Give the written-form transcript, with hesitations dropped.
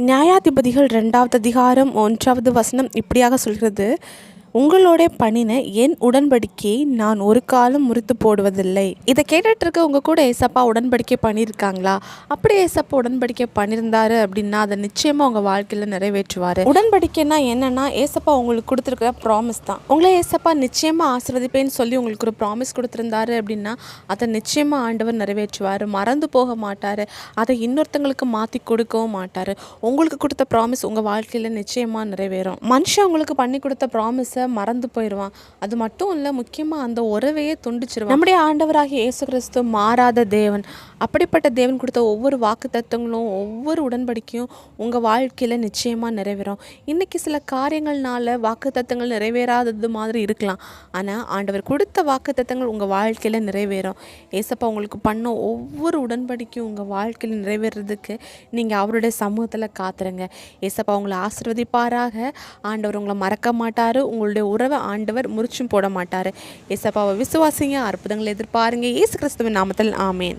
நியாயாதிபதிகள் 2வது அதிகாரம் 1வது வசனம் இப்படியாக சொல்கிறது, உங்களோட பண்ணின என் உடன்படிக்கையை நான் ஒரு காலம் முறித்து போடுவதில்லை. இதை கேட்டுட்டு இருக்க உங்க கூட ஏசப்பா உடன்படிக்கை பண்ணியிருக்காங்களா? அப்படி ஏசப்பா உடன்படிக்கை பண்ணியிருந்தாரு அப்படின்னா அதை நிச்சயமா உங்க வாழ்க்கையில நிறைவேற்றுவாரு. உடன்படிக்கைன்னா என்னன்னா, ஏசப்பா உங்களுக்கு கொடுத்துருக்கிற ப்ராமிஸ் தான். உங்களை ஏசப்பா நிச்சயமா ஆசீர்வதிப்பேன்னு சொல்லி உங்களுக்கு ஒரு ப்ராமிஸ் கொடுத்துருந்தாரு அப்படின்னா அதை நிச்சயமா ஆண்டவர் நிறைவேற்றுவார். மறந்து போக மாட்டார். அதை இன்னொருத்தங்களுக்கு மாற்றி கொடுக்கவும் மாட்டார். உங்களுக்கு கொடுத்த ப்ராமிஸ் உங்கள் வாழ்க்கையில் நிச்சயமாக நிறைவேறும். மனுஷன் உங்களுக்கு பண்ணி கொடுத்த ப்ராமிஸை மறந்து போயிடுவான். அது மட்டும் இல்லை, முக்கியமாக அந்த உறவையே துண்டிச்சிருவான். நம்முடைய ஆண்டவராகிய இயேசு கிறிஸ்து மாறாத தேவன். அப்படிப்பட்ட தேவன் கொடுத்த ஒவ்வொரு வாக்கு தத்துவங்களும் ஒவ்வொரு உடன்படிக்கையும் உங்கள் வாழ்க்கையில் நிச்சயமாக நிறைவேறும். இன்றைக்கி சில காரியங்கள்னால வாக்கு தத்துவங்கள் நிறைவேறாதது மாதிரி இருக்கலாம். ஆனால் ஆண்டவர் கொடுத்த வாக்கு தத்துவங்கள் உங்கள் வாழ்க்கையில் நிறைவேறும். ஏசப்பா உங்களுக்கு பண்ண ஒவ்வொரு உடன்படிக்கையும் உங்கள் வாழ்க்கையில் நிறைவேறதுக்கு நீங்கள் அவருடைய சமூகத்தில் காத்துருங்க. ஏசப்பா உங்களை ஆசீர்வதிப்பாராக. ஆண்டவர் உங்களை மறக்க மாட்டார். உங்களுடைய உறவை ஆண்டவர் முறிச்சும் போட மாட்டார். ஏசப்பாவை விசுவாசிங்க, அற்புதங்களை எதிர்பாருங்க. இயேசு கிறிஸ்துவின் நாமத்தில் ஆமேன்.